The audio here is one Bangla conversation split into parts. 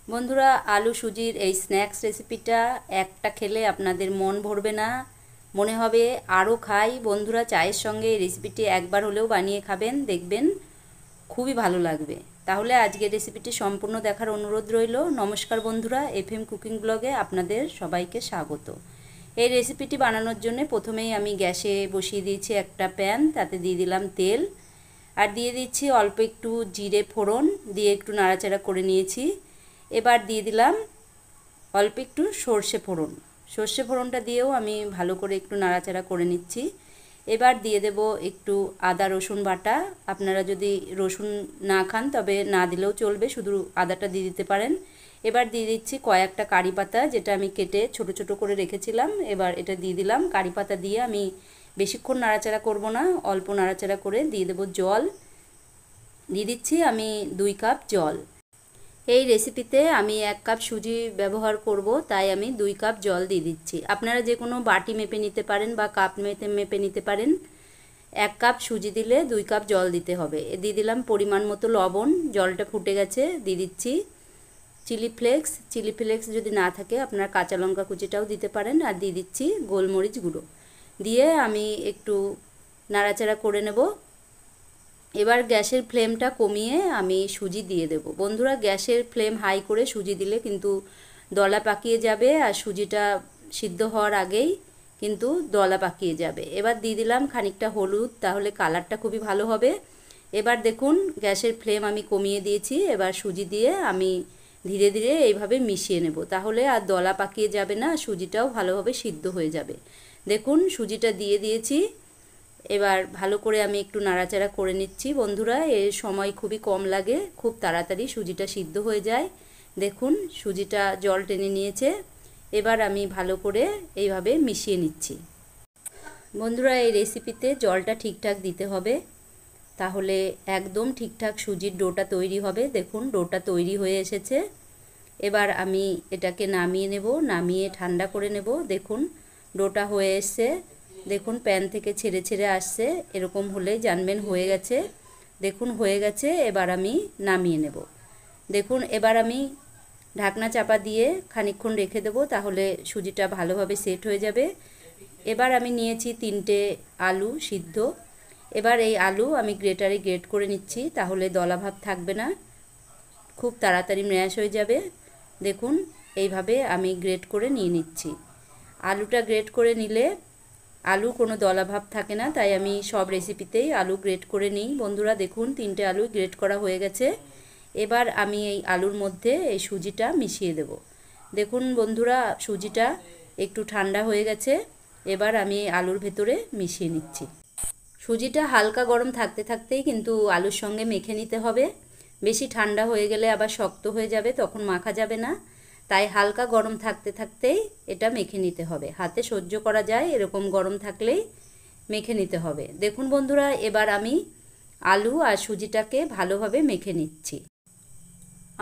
বন্ধুরা, আলু সুজির এই স্ন্যাক্স রেসিপিটা একটা খেলে আপনাদের মন ভরবে না, মনে হবে আরও খাই। বন্ধুরা, চায়ের সঙ্গে এই রেসিপিটি একবার হলেও বানিয়ে খাবেন, দেখবেন খুবই ভালো লাগবে। তাহলে আজকের রেসিপিটি সম্পূর্ণ দেখার অনুরোধ রইল। নমস্কার বন্ধুরা, এফএম কুকিং ব্লগে আপনাদের সবাইকে স্বাগত। এই রেসিপিটি বানানোর জন্য প্রথমেই আমি গ্যাসে বসিয়ে দিয়েছি একটা প্যান, তাতে দিয়ে দিলাম তেল আর দিয়ে দিচ্ছি অল্প একটু জিরে ফোড়ন, দিয়ে একটু নাড়াচাড়া করে নিয়েছি। এবার দিয়ে দিলাম অল্প একটু সর্ষে ফোড়ন। সর্ষে ফোড়নটা দিয়েও আমি ভালো করে একটু নাড়াচাড়া করে নিচ্ছি। এবার দিয়ে দেব একটু আদা রসুন বাটা। আপনারা যদি রসুন না খান তবে না দিলেও চলবে, শুধু আদাটা দিয়ে দিতে পারেন। এবার দিয়ে দিচ্ছি কয়েকটা কারি পাতা, যেটা আমি কেটে ছোট ছোট করে রেখেছিলাম। এবার এটা দিয়ে দিলাম। কারি পাতা দিয়ে আমি বেশিক্ষণ নাড়াচাড়া করব না, অল্প নাড়াচাড়া করে দিয়ে দেব জল। দিয়ে দিচ্ছি আমি 2 কাপ জল। এই রেসিপিতে আমি 1 কাপ সুজি ব্যবহার করব, তাই আমি 2 কাপ জল দিয়ে দিচ্ছি। আপনারা যে কোনো বাটি মেপে নিতে পারেন বা কাপ মেপে নিতে পারেন। 1 কাপ সুজি দিলে 2 কাপ জল দিতে হবে। দিয়ে দিলাম পরিমাণ মতো লবণ। জলটা ফুটে গেছে, দিয়ে দিচ্ছি চিলি ফ্লেক্স। চিলি ফ্লেক্স যদি না থাকে আপনারা কাঁচা লঙ্কা কুচিটাও দিতে পারেন। আর দিয়ে দিচ্ছি গোলমরিচ গুঁড়ো। দিয়ে আমি একটু নাড়াচাড়া করে নেব। এবার গ্যাসের ফ্লেমটা কমিয়ে আমি সুজি দিয়ে দেব। বন্ধুরা, গ্যাসের ফ্লেম হাই করে সুজি দিলে কিন্তু দলা পাকিয়ে যাবে, আর সুজিটা সিদ্ধ হওয়ার আগেই কিন্তু দলা পাকিয়ে যাবে। এবার দিয়ে দিলাম খানিকটা হলুদ, তাহলে কালারটা খুবই ভালো হবে। এবার দেখুন গ্যাসের ফ্লেম আমি কমিয়ে দিয়েছি। এবার সুজি দিয়ে আমি ধীরে ধীরে এইভাবে মিশিয়ে নেব, তাহলে আর দলা পাকিয়ে যাবে না, সুজিটাও ভালোভাবে সিদ্ধ হয়ে যাবে। দেখুন সুজিটা দিয়ে দিয়েছি। এবার ভালো করে আমি একটু নাড়াচাড়া করে নিচ্ছি। বন্ধুরা, এর সময় খুবই কম লাগে, খুব তাড়াতাড়ি সুজিটা সিদ্ধ হয়ে যায়। দেখুন সুজিটা জল টেনে নিয়েছে। এবার আমি ভালো করে এইভাবে মিশিয়ে নিচ্ছি। বন্ধুরা, এই রেসিপিতে জলটা ঠিকঠাক দিতে হবে, তাহলে একদম ঠিকঠাক সুজির ডোটা তৈরি হবে। দেখুন ডোটা তৈরি হয়ে এসেছে। এবার আমি এটাকে নামিয়ে নেব, নামিয়ে ঠান্ডা করে নেব। দেখুন ডোটা হয়ে এসছে। দেখুন প্যান থেকে ছেড়ে ছেড়ে আসছে, এরকম হলে জানবেন হয়ে গেছে। দেখুন হয়ে গেছে। এবার আমি নামিয়ে নেব। দেখুন এবার আমি ঢাকনা চাপা দিয়ে খানিকক্ষণ রেখে দেবো, তাহলে সুজিটা ভালোভাবে সেট হয়ে যাবে। এবার আমি নিয়েছি 3টে আলু সিদ্ধ। এবার এই আলু আমি গ্রেটারে গ্রেট করে নিচ্ছি, তাহলে দলাভাব থাকবে না, খুব তাড়াতাড়ি ম্যাশ হয়ে যাবে। দেখুন এইভাবে আমি গ্রেট করে নিয়ে নিচ্ছি। আলুটা গ্রেট করে নিলে আলু কোনো দলাভাব থাকে না, তাই আমি সব রেসিপিতেই আলু গ্রেট করে নিই। বন্ধুরা দেখুন 3টে আলু গ্রেট করা হয়ে গেছে। এবার আমি এই আলুর মধ্যে এই সুজিটা মিশিয়ে দেব। দেখুন বন্ধুরা, সুজিটা একটু ঠান্ডা হয়ে গেছে। এবার আমি এই আলুর ভেতরে মিশিয়ে নিচ্ছি। সুজিটা হালকা গরম থাকতে থাকতেই কিন্তু আলুর সঙ্গে মেখে নিতে হবে। বেশি ঠান্ডা হয়ে গেলে আবার শক্ত হয়ে যাবে, তখন মাখা যাবে না। তাই হালকা গরম থাকতে থাকতেই এটা মেখে নিতে হবে। হাতে সহ্য করা যায় এরকম গরম থাকলেই মেখে নিতে হবে। দেখুন বন্ধুরা, এবার আমি আলু আর সুজিটাকে ভালোভাবে মেখে নিচ্ছি।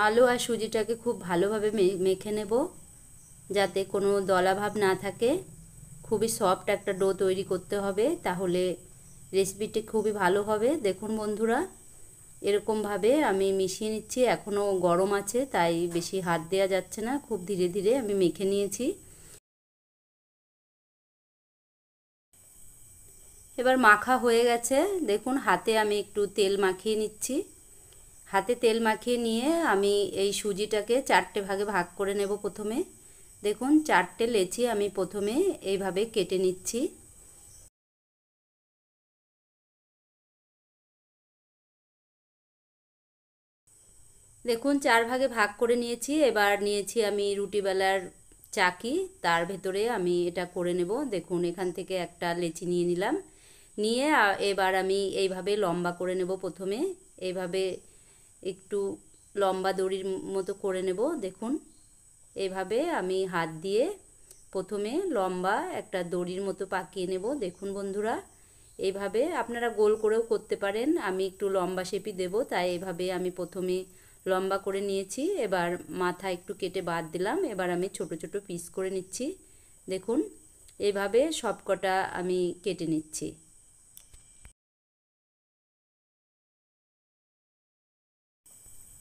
আলু আর সুজিটাকে খুব ভালোভাবে মেখে নেব, যাতে কোনো দলাভাব না থাকে। খুবই সফট একটা ডো তৈরি করতে হবে, তাহলে রেসিপিটি খুবই ভালো হবে। দেখুন বন্ধুরা, এরকমভাবে আমি মিশিয়ে নিচ্ছি। এখনও গরম আছে, তাই বেশি হাত দেওয়া যাচ্ছে না, খুব ধীরে ধীরে আমি মেখে নিয়েছি। এবার মাখা হয়ে গেছে। দেখুন হাতে আমি একটু তেল মাখিয়ে নিচ্ছি। হাতে তেল মাখিয়ে নিয়ে আমি এই সুজিটাকে 4টে ভাগে ভাগ করে নেব প্রথমে। দেখুন 4টে লেচি আমি প্রথমে এইভাবে কেটে নিচ্ছি। দেখুন 4 ভাগে ভাগ করে নিয়েছি। এবার নিয়েছি আমি রুটি বেলার চাকি, তার ভেতরে আমি এটা করে নেব। দেখুন এখান থেকে একটা লেচি নিয়ে নিলাম, নিয়ে এবার আমি এইভাবে লম্বা করে নেব। প্রথমে এইভাবে একটু লম্বা দড়ির মতো করে নেব। দেখুন এইভাবে আমি হাত দিয়ে প্রথমে লম্বা একটা দড়ির মতো পাকিয়ে নেব। দেখুন বন্ধুরা, এইভাবে আপনারা গোল করেও করতে পারেন, আমি একটু লম্বা শেপই দেব, তাই এইভাবে আমি প্রথমে লম্বা করে নিয়েছি। এবার মাথা একটু কেটে বাদ দিলাম। এবার আমি ছোট ছোট পিস করে নিচ্ছি। দেখুন এইভাবে সবকটা আমি কেটে নিচ্ছি।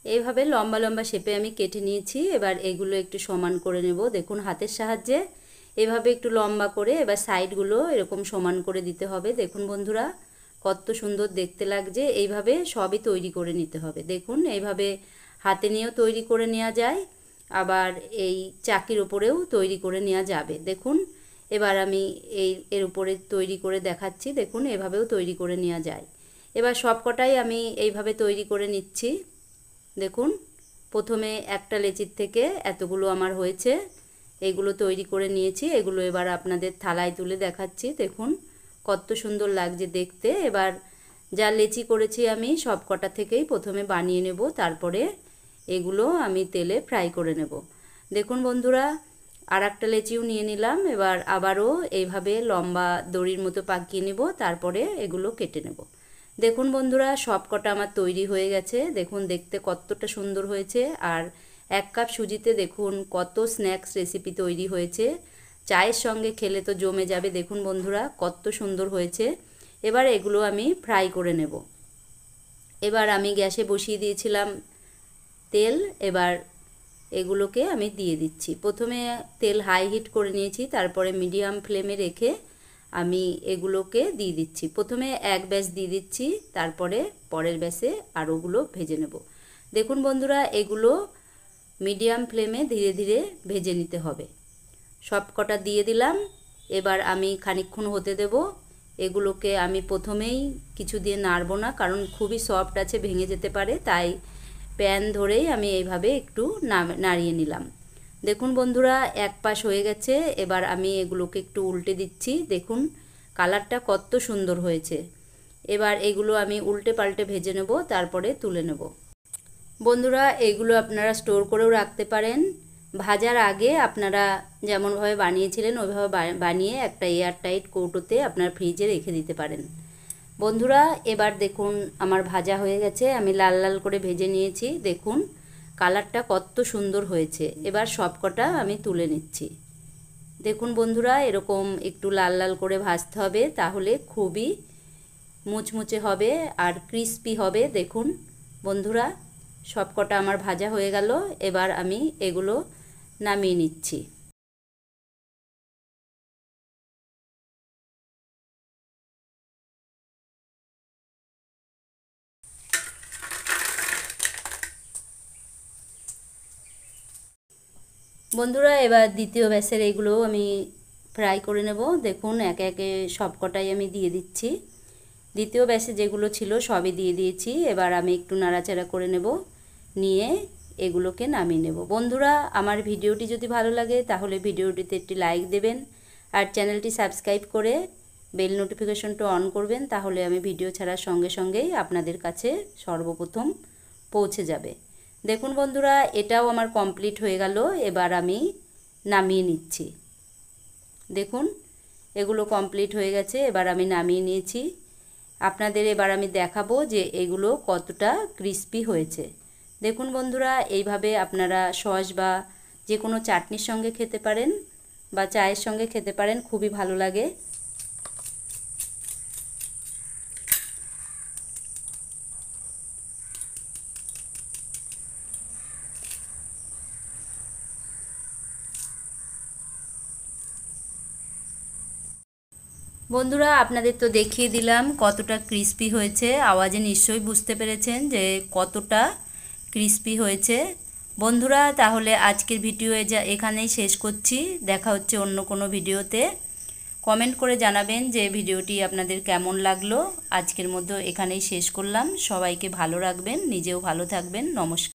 এইভাবে লম্বা লম্বা শেপে আমি কেটে নিয়েছি। এবার এগুলো একটু সমান করে নেব। দেখুন হাতের সাহায্যে এভাবে একটু লম্বা করে এবার সাইডগুলো এরকম সমান করে দিতে হবে। দেখুন বন্ধুরা কত সুন্দর দেখতে লাগছে। এইভাবে সবই তৈরি করে নিতে হবে। দেখুন এইভাবে হাতে নিয়েও তৈরি করে নেওয়া যায়, আবার এই চাকির উপরেও তৈরি করে নেওয়া যাবে। দেখুন এবার আমি এর উপরে তৈরি করে দেখাচ্ছি। দেখুন এভাবেও তৈরি করে নেওয়া যায়। এবার সবকটাই আমি এইভাবে তৈরি করে নিচ্ছি। দেখুন প্রথমে একটা লেচির থেকে এতগুলো আমার হয়েছে, এইগুলো তৈরি করে নিয়েছি। এগুলো এবার আপনাদের থালায় তুলে দেখাচ্ছি। দেখুন কত সুন্দর লাগছে দেখতে। এবার যা লেচি করেছি আমি সব কটা থেকেই প্রথমে বানিয়ে নেব, তারপরে এগুলো আমি তেলে ফ্রাই করে নেব। দেখুন বন্ধুরা আর একটা লেচিও নিয়ে নিলাম। এবার আবারও এইভাবে লম্বা দড়ির মতো পাকিয়ে নেব, তারপরে এগুলো কেটে নেব। দেখুন বন্ধুরা সব কটা আমার তৈরি হয়ে গেছে। দেখুন দেখতে কতটা সুন্দর হয়েছে। আর 1 কাপ সুজিতে দেখুন কত স্ন্যাক্স রেসিপি তৈরি হয়েছে। চায়ের সঙ্গে খেলে তো জমে যাবে। দেখুন বন্ধুরা কত সুন্দর হয়েছে। এবার এগুলো আমি ফ্রাই করে নেব। এবার আমি গ্যাসে বসিয়ে দিয়েছিলাম তেল। এবার এগুলোকে আমি দিয়ে দিচ্ছি। প্রথমে তেল হাই হিট করে নিয়েছি, তারপরে মিডিয়াম ফ্লেমে রেখে আমি এগুলোকে দিয়ে দিচ্ছি। প্রথমে এক ব্যাচ দিয়ে দিচ্ছি, তারপরে পরের ব্যাচে আরোগুলো ভেজে নেব। দেখুন বন্ধুরা এগুলো মিডিয়াম ফ্লেমে ধীরে ধীরে ভেজে নিতে হবে। সব কটা দিয়ে দিলাম। এবার আমি খানিকক্ষণ হতে দেব। এগুলোকে আমি প্রথমেই কিছু দিয়ে নাড়ব না, কারণ খুবই সফট আছে, ভেঙে যেতে পারে। তাই প্যান ধরেই আমি এইভাবে একটু নাড়িয়ে নিলাম। দেখুন বন্ধুরা এক পাশ হয়ে গেছে। এবার আমি এগুলোকে একটু উল্টে দিচ্ছি। দেখুন কালারটা কত সুন্দর হয়েছে। এবার এগুলো আমি উল্টে পাল্টে ভেজে নেব, তারপরে তুলে নেব। বন্ধুরা এগুলো আপনারা স্টোর করেও রাখতে পারেন। ভাজার আগে আপনারা যেমনভাবে বানিয়েছিলেন ওইভাবে বানিয়ে একটা এয়ারটাইট কৌটোতে আপনার ফ্রিজে রেখে দিতে পারেন। বন্ধুরা এবার দেখুন আমার ভাজা হয়ে গেছে। আমি লাল লাল করে ভেজে নিয়েছি। দেখুন কালারটা কত সুন্দর হয়েছে। এবার সবকটা আমি তুলে নিচ্ছি। দেখুন বন্ধুরা এরকম একটু লাল লাল করে ভাজতে হবে, তাহলে খুবই মুচমুচে হবে আর ক্রিস্পি হবে। দেখুন বন্ধুরা সবকটা আমার ভাজা হয়ে গেল। এবার আমি এগুলো নামিয়ে নিচ্ছি। বন্ধুরা এবার দ্বিতীয় ব্যাচের এগুলো আমি ফ্রাই করে নেব। দেখুন একে একে সবকটাই আমি দিয়ে দিচ্ছি। দ্বিতীয় ব্যাচে যেগুলো ছিল সবই দিয়ে দিয়েছি। এবার আমি একটু নাড়াচাড়া করে নেব, নিয়ে এগুলোকে নামিয়ে নেব। বন্ধুরা আমার ভিডিওটি যদি ভালো লাগে তাহলে ভিডিওটিতে একটি লাইক দেবেন, আর চ্যানেলটি সাবস্ক্রাইব করে বেল নোটিফিকেশনটা অন করবেন, তাহলে আমি ভিডিও ছাড়ার সঙ্গে সঙ্গেই আপনাদের কাছে সর্বপ্রথম পৌঁছে যাবে। দেখুন বন্ধুরা এটাও আমার কমপ্লিট হয়ে গেল। এবার আমি নামিয়ে নিচ্ছি। দেখুন এগুলো কমপ্লিট হয়ে গেছে। এবার আমি নামিয়ে নিয়েছি। আপনাদের এবার আমি দেখাবো যে এগুলো কতটা ক্রিস্পি হয়েছে। দেখুন বন্ধুরা এইভাবে আপনারা সস বা যে কোনো চাটনির সঙ্গে খেতে পারেন বা চায়ের সঙ্গে খেতে পারেন, খুবই ভালো লাগে। বন্ধুরা আপনাদের তো দেখিয়ে দিলাম কতটা ক্রিস্পি হয়েছে। আওয়াজে নিশ্চয়ই বুঝতে পেরেছেন যে কতটা ক্রিস্পি হয়েছে। বন্ধুরা তাহলে আজকের ভিডিও এখানেই শেষ করছি। দেখা হচ্ছে অন্য কোনো ভিডিওতে। কমেন্ট করে জানাবেন যে ভিডিওটি আপনাদের কেমন লাগলো। আজকের মতো এখানেই শেষ করলাম। সবাইকে ভালো রাখবেন, নিজেও ভালো থাকবেন। নমস্কার।